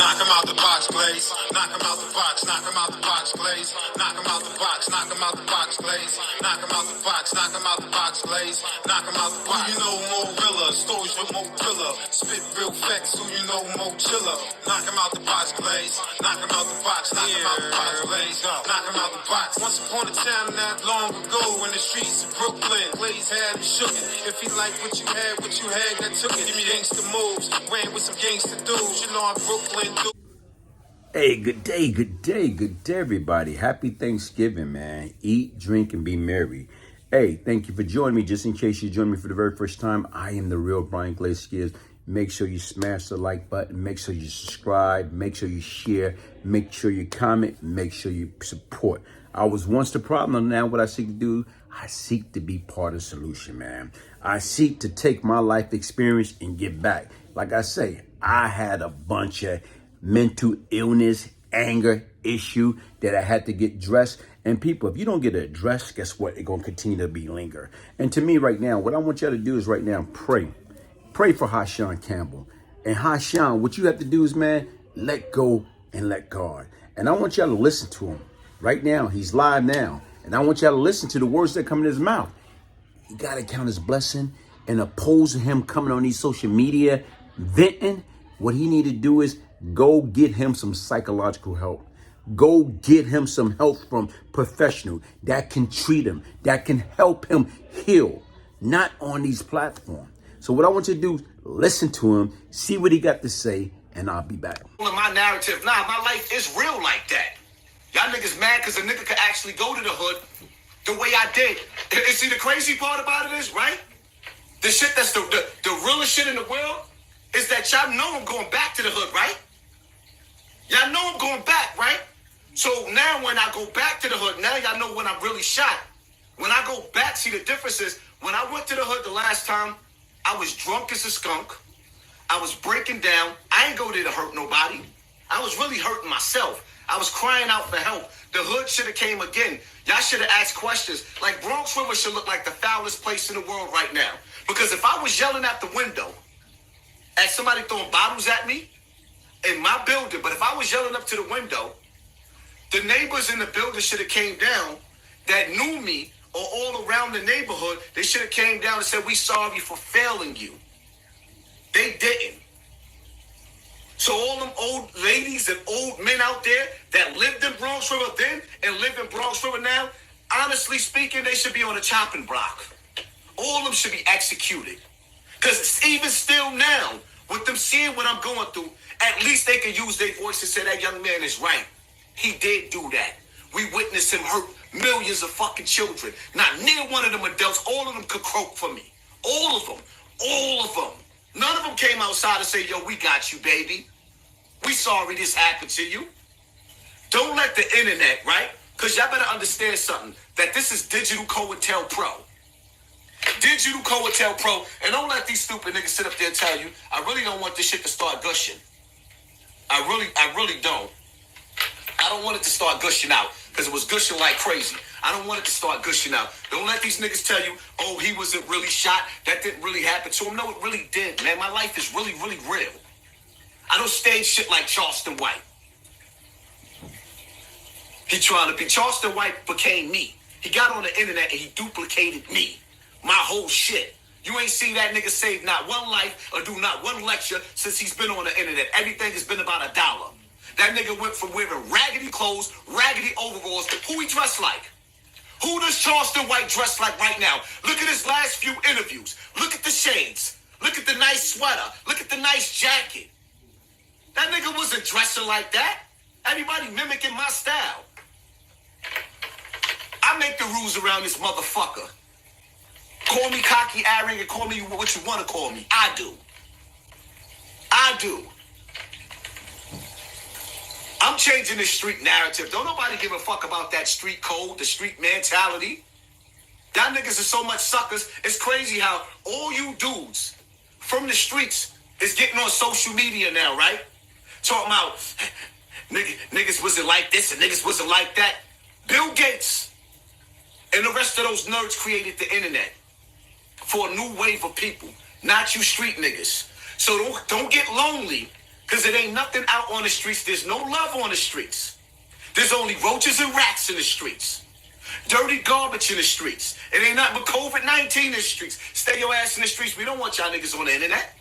Knock him out the box, Glaze. Knock him out the box, knock him out the box, Glaze. Knock him out the box, knock him out the box, Glaze. Knock him out the box, knock him out the box, Glaze. Knock him out the box. Who you know more realer? Stories with more thriller. Spit real facts, who you know more chiller? Knock him out the box, Glaze. Knock him out the box, knock him out the box, Glaze. Knock him out the box. Once upon a time, not long ago, in the streets of Brooklyn, Glaze had him shook it. If he liked what you had, that took it. Give me gangsta moves, ran with some gangsta dudes. You know I'm Brooklyn dude. Hey, good day, everybody. Happy Thanksgiving, man. Eat, drink, and be merry. Hey, thank you for joining me. Just in case you joined me for the very first time, I am the real Brian Glaze Gibbs. Make sure you smash the like button. Make sure you subscribe. Make sure you share. Make sure you comment. Make sure you support. I was once the problem. Now what I seek to do, I seek to be part of the solution, man. I seek to take my life experience and give back. Like I say, I had a bunch of mental illness, anger issue that I had to get dressed. And people, if you don't get it addressed, guess what? It's going to continue to be linger. And to me right now, what I want y'all to do is right now, pray. Pray for Hassan Campbell. And Hassan, what you have to do is, man, let go and let God. And I want y'all to listen to him. Right now, he's live now. And I want y'all to listen to the words that come in his mouth. You got to count his blessing and oppose him coming on these social media, venting. What he need to do is go get him some psychological help. Go get him some help from professional that can treat him, that can help him heal, not on these platforms. So what I want you to do, listen to him, see what he got to say, and I'll be back. My narrative, my life is real like that. Y'all niggas mad because a nigga could actually go to the hood the way I did. And see, the crazy part about it is, right? The shit that's the realest shit in the world is that y'all know I'm going back to the hood, right? Y'all know I'm going back, right? So now when I go back to the hood, now y'all know when I'm really shot. When I go back, see the difference is, when I went to the hood the last time, I was drunk as a skunk. I was breaking down. I ain't go there to hurt nobody. I was really hurting myself. I was crying out for help. The hood should have came again. Y'all should have asked questions. Like, Bronx River should look like the foulest place in the world right now. Because if I was yelling out the window at somebody throwing bottles at me in my building, but if I was yelling up to the window, the neighbors in the building should have came down that knew me, or all around the neighborhood, they should have came down and said, "We sorry for failing you." They didn't. So all them old ladies and old men out there that lived in Bronx River then and live in Bronx River now, honestly speaking, they should be on a chopping block. All of them should be executed. Because even still now, with them seeing what I'm going through, at least they can use their voice and say, "That young man is right. He did do that. We witnessed him hurt millions of fucking children. Not near one of them adults, all of them could croak for me. All of them. All of them. None of them came outside and say, "Yo, we got you, baby. We sorry this happened to you." Don't let the internet, right? Because y'all better understand something, that this is digital COINTELPRO. Digital COINTELPRO. And don't let these stupid niggas sit up there and tell you, I really don't want this shit to start gushing. I really don't. I don't want it to start gushing out, because it was gushing like crazy. I don't want it to start gushing out. Don't let these niggas tell you, "Oh, he wasn't really shot. That didn't really happen to him." No, it really did, man. My life is really, really real. I don't stage shit like Charleston White. He trying to be. Charleston White became me. He got on the internet and he duplicated me. My whole shit. You ain't seen that nigga save not one life or do not one lecture since he's been on the internet. Everything has been about $1. That nigga went from wearing raggedy clothes, raggedy overalls. Who he dressed like? Who does Charleston White dress like right now? Look at his last few interviews. Look at the shades. Look at the nice sweater. Look at the nice jacket. That nigga wasn't dressing like that. Everybody mimicking my style. I make the rules around this motherfucker. Call me cocky, arrogant, call me what you want to call me. I do. I'm changing the street narrative. Don't nobody give a fuck about that street code, the street mentality. Y'all niggas are so much suckers. It's crazy how all you dudes from the streets is getting on social media now, right? Talking about niggas wasn't like this and niggas wasn't like that. Bill Gates and the rest of those nerds created the internet for a new wave of people, not you street niggas. So don't get lonely Because it ain't nothing out on the streets. There's no love on the streets. There's only roaches and rats in the streets. Dirty garbage in the streets. It ain't nothing but COVID-19 in the streets. Stay your ass in the streets. We don't want y'all niggas on the internet.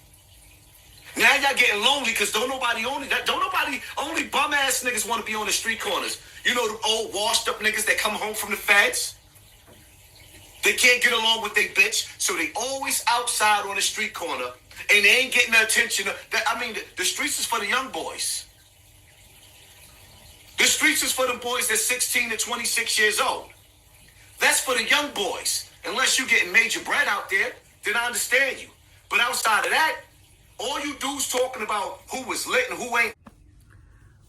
Now y'all getting lonely because don't nobody only bum ass niggas want to be on the street corners. You know the old washed up niggas that come home from the feds? They can't get along with their bitch, so they always outside on the street corner, and they ain't getting the attention. The streets is for the young boys. The streets is for the boys that's 16 to 26 years old. That's for the young boys. Unless you getting major bread out there, then I understand you. But outside of that, all you dudes talking about who was lit and who ain't.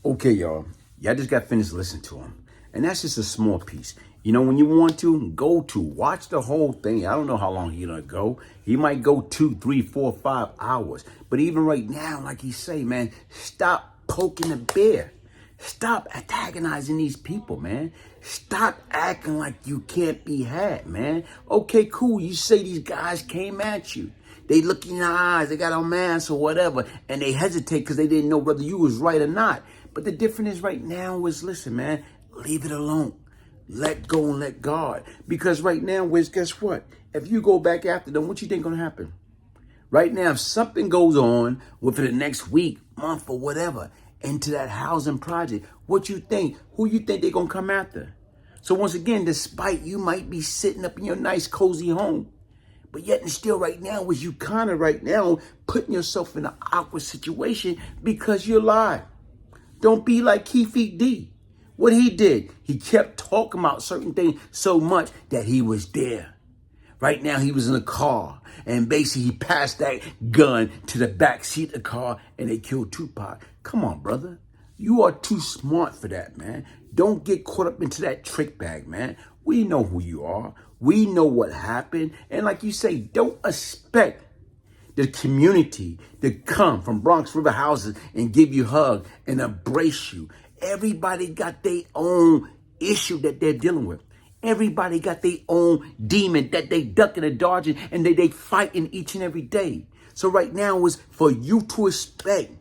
Okay, y'all just got finished listening to him. And that's just a small piece. You know, when you want to, watch the whole thing. I don't know how long he's gonna go. He might go 2, 3, 4, 5 hours. But even right now, like he say, man, stop poking the bear. Stop antagonizing these people, man. Stop acting like you can't be had, man. Okay, cool. You say these guys came at you. They look in your eyes, they got on masks or whatever, and they hesitate because they didn't know whether you was right or not. But the difference is right now is, listen, man, leave it alone. Let go and let God. Because right now, guess what? If you go back after them, what you think gonna happen? Right now, if something goes on within the next week, month, or whatever, into that housing project, what you think? Who you think they're gonna come after? So once again, despite you might be sitting up in your nice, cozy home, but yet and still right now is you kind of right now putting yourself in an awkward situation because you're alive. Don't be like Keefe D. What he did, he kept talking about certain things so much that he was there. Right now he was in a car and basically he passed that gun to the back seat of the car and they killed Tupac. Come on, brother. You are too smart for that, man. Don't get caught up into that trick bag, man. We know who you are. We know what happened. And like you say, don't expect the community to come from Bronx River houses and give you a hug and embrace you. Everybody got their own issue that they're dealing with. Everybody got their own demon that they ducking and dodging and they fighting each and every day. So right now is for you to expect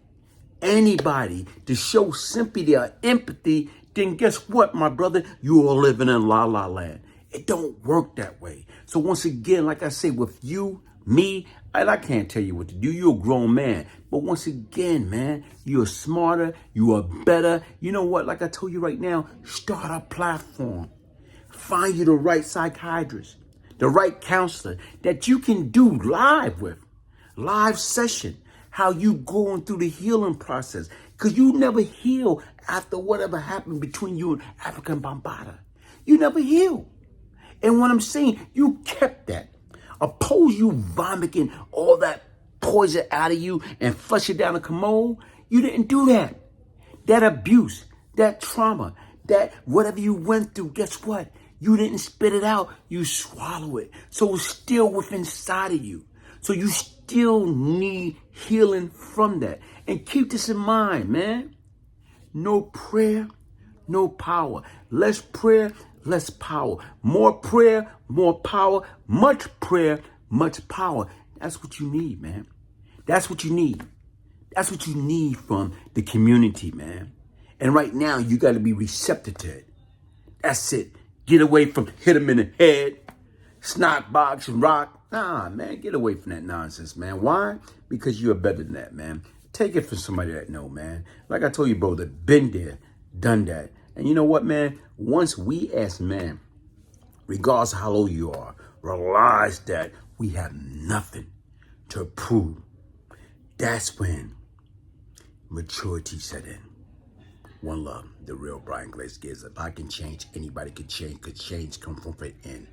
anybody to show sympathy or empathy, then guess what, my brother? You are living in La La Land. It don't work that way. So once again, like I say, with you, me, and I can't tell you what to do. You're a grown man. But once again, man, you're smarter. You are better. You know what? Like I told you right now, start a platform. Find you the right psychiatrist, the right counselor that you can do live with. Live session. How you going through the healing process. Because you never heal after whatever happened between you and African Bambaataa. You never heal. And what I'm saying, you kept that. Oppose you vomiting all that poison out of you and flush it down the commode. You didn't do that. That abuse, that trauma, that whatever you went through, guess what? You didn't spit it out. You swallow it. So it's still within inside of you. So you still need healing from that. And keep this in mind, man. No prayer, no power. Less prayer, less power. More prayer, more power. Much prayer, much power. That's what you need, man. That's what you need. That's what you need from the community, man. And right now, you got to be receptive to it. That's it. Get away from hit them in the head, snot box and rock. Nah, man, get away from that nonsense, man. Why? Because you're better than that, man. Take it from somebody that know, man. Like I told you, brother, been there, done that. And you know what, man? Once we as men, regardless of how old you are, realize that we have nothing to prove, that's when maturity set in. One love, the real Brian Glaze Gibbs. If I can change, anybody could change. Could change come from within.